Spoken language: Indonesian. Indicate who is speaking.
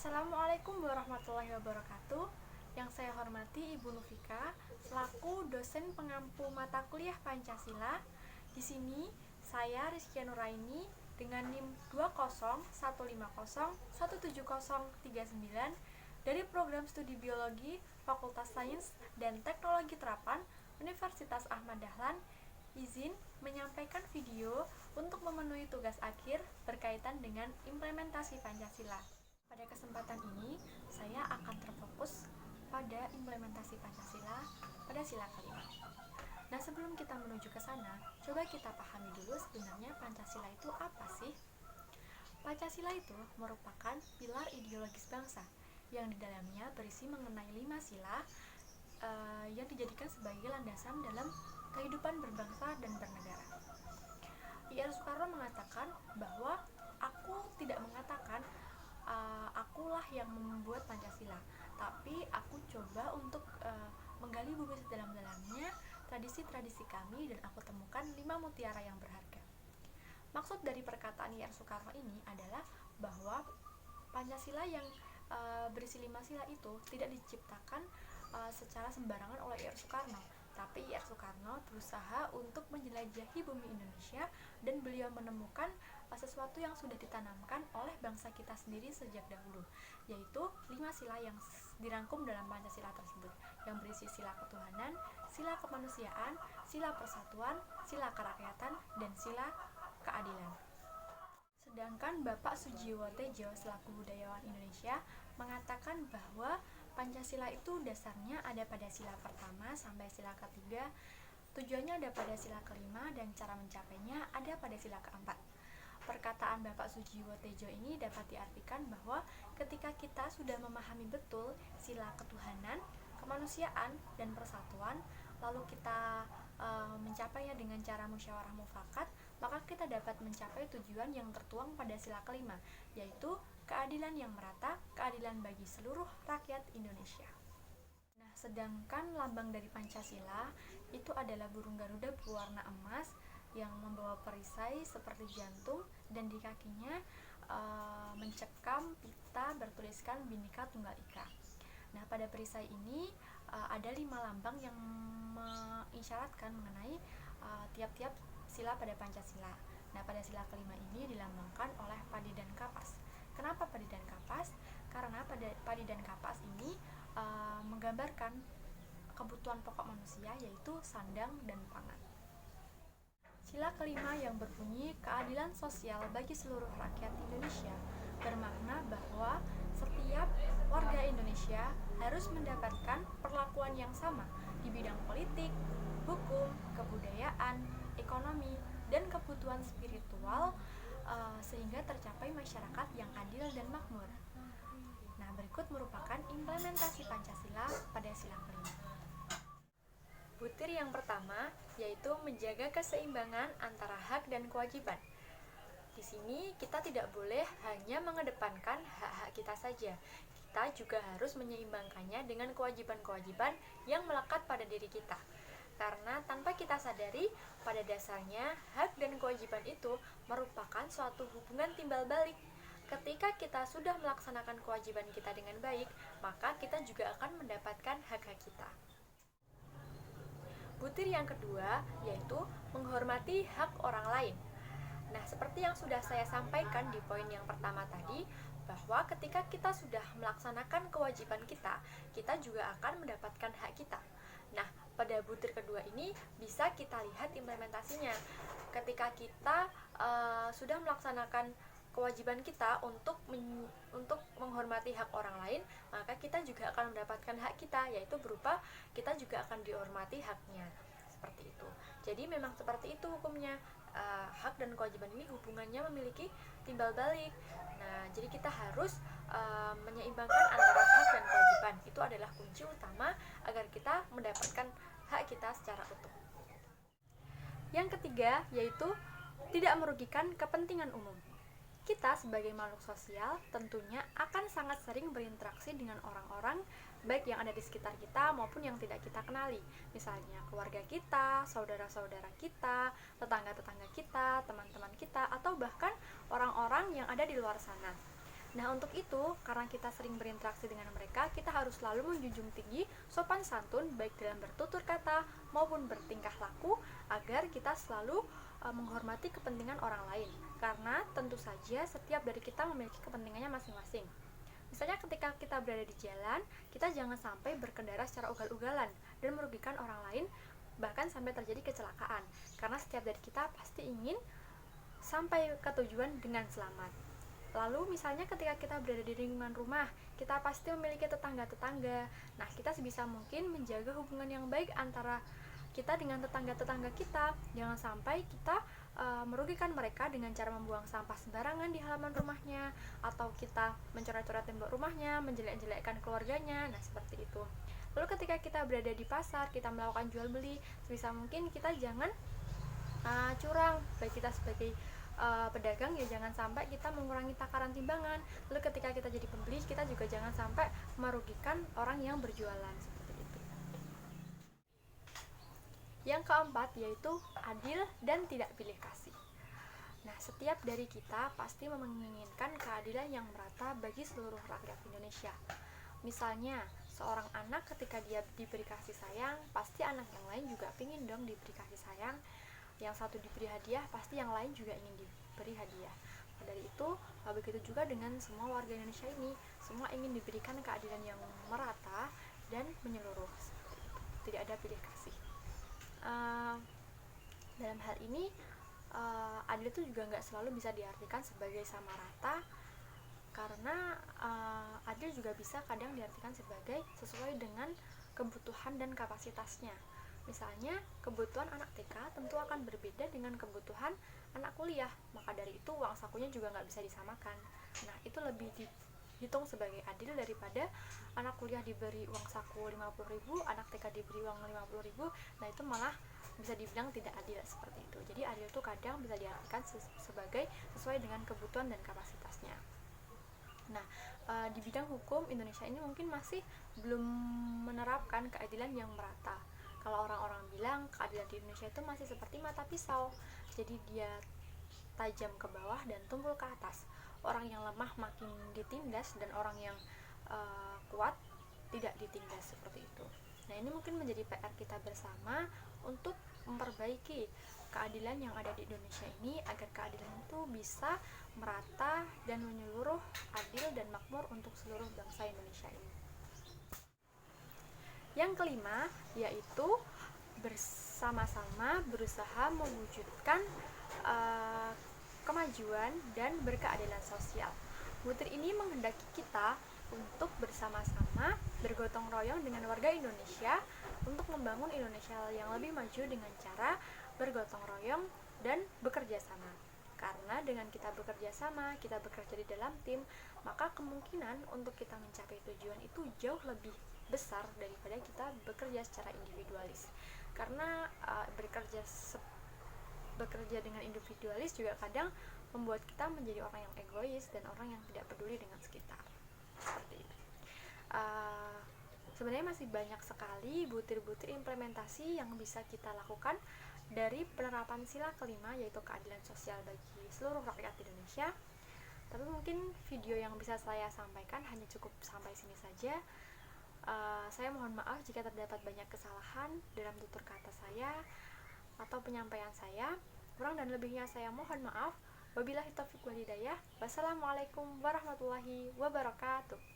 Speaker 1: Assalamualaikum warahmatullahi wabarakatuh. Yang saya hormati Ibu Nufika selaku dosen pengampu mata kuliah Pancasila. Di sini saya Rizkia Nuraini dengan NIM 20150170039 dari program studi biologi Fakultas Sains dan Teknologi Terapan Universitas Ahmad Dahlan izin menyampaikan video untuk memenuhi tugas akhir berkaitan dengan implementasi Pancasila. Pada kesempatan ini, saya akan terfokus pada implementasi Pancasila pada sila kelima. Nah, sebelum kita menuju ke sana, coba kita pahami dulu sebenarnya Pancasila itu apa sih? Pancasila itu merupakan pilar ideologis bangsa yang di dalamnya berisi mengenai 5 sila yang dijadikan sebagai landasan dalam kehidupan berbangsa dan bernegara. I.R. Soekarno mengatakan bahwa aku tidak mengatakan akulah yang membuat Pancasila, tapi aku coba untuk menggali bumi sedalam-dalamnya tradisi-tradisi kami dan aku temukan 5 mutiara yang berharga. Maksud dari perkataan I.R. Soekarno ini adalah bahwa Pancasila yang berisi 5 sila itu tidak diciptakan secara sembarangan oleh I.R. Soekarno, tapi I.R. Soekarno berusaha untuk menjelajahi bumi Indonesia dan beliau menemukan sesuatu yang sudah ditanamkan oleh bangsa kita sendiri sejak dahulu, yaitu 5 sila yang dirangkum dalam Pancasila tersebut, yang berisi sila ketuhanan, sila kemanusiaan, sila persatuan, sila kerakyatan, dan sila keadilan. Sedangkan Bapak Sujiwo Tejo selaku budayawan Indonesia mengatakan bahwa Pancasila itu dasarnya ada pada sila pertama sampai sila ketiga, tujuannya ada pada sila kelima, dan cara mencapainya ada pada sila keempat. Perkataan Bapak Sujiwo Tejo ini dapat diartikan bahwa ketika kita sudah memahami betul sila ketuhanan, kemanusiaan, dan persatuan, lalu kita mencapainya dengan cara musyawarah mufakat, maka kita dapat mencapai tujuan yang tertuang pada sila kelima, yaitu keadilan yang merata, keadilan bagi seluruh rakyat Indonesia. Nah, sedangkan lambang dari Pancasila itu adalah burung Garuda berwarna emas yang membawa perisai seperti jantung dan di kakinya mencekam pita bertuliskan Bhinneka Tunggal Ika. Nah, pada perisai ini ada 5 lambang yang mengisyaratkan mengenai tiap-tiap sila pada Pancasila. Nah, pada sila kelima ini dilambangkan oleh padi dan kapas. Kenapa padi dan kapas? Karena padi dan kapas ini menggambarkan kebutuhan pokok manusia, yaitu sandang dan pangan. Sila kelima yang berbunyi keadilan sosial bagi seluruh rakyat Indonesia bermakna bahwa setiap warga Indonesia harus mendapatkan perlakuan yang sama di bidang politik, hukum, kebudayaan, ekonomi, dan kebutuhan spiritual sehingga tercapai masyarakat yang adil dan makmur. Nah, berikut merupakan implementasi Pancasila pada sila kelima. Butir yang pertama yaitu menjaga keseimbangan antara hak dan kewajiban. Di sini kita tidak boleh hanya mengedepankan hak-hak kita saja. Kita juga harus menyeimbangkannya dengan kewajiban-kewajiban yang melekat pada diri kita. Karena tanpa kita sadari, pada dasarnya hak dan kewajiban itu merupakan suatu hubungan timbal balik. Ketika kita sudah melaksanakan kewajiban kita dengan baik, maka kita juga akan mendapatkan hak-hak kita. Butir yang kedua yaitu menghormati hak orang lain. Nah, seperti yang sudah saya sampaikan di poin yang pertama tadi, bahwa ketika kita sudah melaksanakan kewajiban kita, kita juga akan mendapatkan hak kita. Nah, pada butir kedua ini bisa kita lihat implementasinya. Ketika kita sudah melaksanakan kewajiban kita untuk menghormati hak orang lain, maka kita juga akan mendapatkan hak kita, yaitu berupa kita juga akan dihormati haknya. Seperti itu. Jadi memang seperti itu hukumnya. Hak dan kewajiban ini hubungannya memiliki timbal balik. Nah, jadi kita harus menyeimbangkan antara hak dan kewajiban. Itu adalah kunci utama agar kita mendapatkan hak kita secara utuh. Yang ketiga yaitu tidak merugikan kepentingan umum. Kita sebagai makhluk sosial tentunya akan sangat sering berinteraksi dengan orang-orang baik yang ada di sekitar kita maupun yang tidak kita kenali. Misalnya keluarga kita, saudara-saudara kita, tetangga-tetangga kita, teman-teman kita, atau bahkan orang-orang yang ada di luar sana. Nah, untuk itu, karena kita sering berinteraksi dengan mereka, kita harus selalu menjunjung tinggi sopan santun baik dalam bertutur kata maupun bertingkah laku agar kita selalu menghormati kepentingan orang lain. Karena tentu saja setiap dari kita memiliki kepentingannya masing-masing. Misalnya ketika kita berada di jalan, kita jangan sampai berkendara secara ugal-ugalan dan merugikan orang lain, bahkan sampai terjadi kecelakaan. Karena setiap dari kita pasti ingin sampai ke tujuan dengan selamat. Lalu misalnya ketika kita berada di lingkungan rumah, kita pasti memiliki tetangga-tetangga. Nah, kita sebisa mungkin menjaga hubungan yang baik antara kita dengan tetangga-tetangga kita. Jangan sampai kita merugikan mereka dengan cara membuang sampah sembarangan di halaman rumahnya, atau kita mencoret-coret tembok rumahnya, menjelek-jelekkan keluarganya. Nah, seperti itu. Lalu ketika kita berada di pasar, kita melakukan jual beli, sebisa mungkin kita jangan curang. Baik kita sebagai pedagang, ya jangan sampai kita mengurangi takaran timbangan. Lalu ketika kita jadi pembeli, kita juga jangan sampai merugikan orang yang berjualan, seperti itu. Yang keempat yaitu adil dan tidak pilih kasih. Nah, setiap dari kita pasti menginginkan keadilan yang merata bagi seluruh rakyat Indonesia. Misalnya, seorang anak ketika dia diberi kasih sayang, pasti anak yang lain juga ingin dong diberi kasih sayang. Yang satu diberi hadiah, pasti yang lain juga ingin diberi hadiah. Dari itu, begitu juga dengan semua warga Indonesia ini, semua ingin diberikan keadilan yang merata dan menyeluruh. Tidak ada pilih kasih. Dalam hal ini, adil itu juga nggak selalu bisa diartikan sebagai sama rata, karena adil juga bisa kadang diartikan sebagai sesuai dengan kebutuhan dan kapasitasnya. Misalnya, kebutuhan anak TK tentu akan berbeda dengan kebutuhan anak kuliah, maka dari itu uang sakunya juga nggak bisa disamakan. Nah, itu lebih dihitung sebagai adil daripada anak kuliah diberi uang saku 50.000, anak TK diberi uang 50.000. Nah, itu malah bisa dibilang tidak adil seperti itu. Jadi adil itu kadang bisa diartikan sebagai sesuai dengan kebutuhan dan kapasitasnya. Nah, di bidang hukum Indonesia ini mungkin masih belum menerapkan keadilan yang merata. Kalau orang-orang bilang keadilan di Indonesia itu masih seperti mata pisau, jadi dia tajam ke bawah dan tumpul ke atas. Orang yang lemah makin ditindas dan orang yang kuat tidak ditindas, seperti itu. Nah, ini mungkin menjadi PR kita bersama untuk memperbaiki keadilan yang ada di Indonesia ini agar keadilan itu bisa merata dan menyeluruh, adil dan makmur untuk seluruh bangsa Indonesia ini. Yang kelima yaitu bersama-sama berusaha mewujudkan kemajuan dan berkeadilan sosial. Butir ini menghendaki kita untuk bersama-sama bergotong royong dengan warga Indonesia untuk membangun Indonesia yang lebih maju dengan cara bergotong royong dan bekerja sama. Karena dengan kita bekerja sama, kita bekerja di dalam tim, maka kemungkinan untuk kita mencapai tujuan itu jauh lebih besar daripada kita bekerja secara individualis. Karena bekerja dengan individualis juga kadang membuat kita menjadi orang yang egois dan orang yang tidak peduli dengan sekitar. Seperti itu. Sebenarnya masih banyak sekali butir-butir implementasi yang bisa kita lakukan dari penerapan sila kelima, yaitu keadilan sosial bagi seluruh rakyat Indonesia. Tapi mungkin video yang bisa saya sampaikan hanya cukup sampai sini saja. Saya mohon maaf jika terdapat banyak kesalahan dalam tutur kata saya atau penyampaian saya. Kurang dan lebihnya saya mohon maaf. Wabillahi taufiq wal hidayah. Wassalamualaikum warahmatullahi wabarakatuh.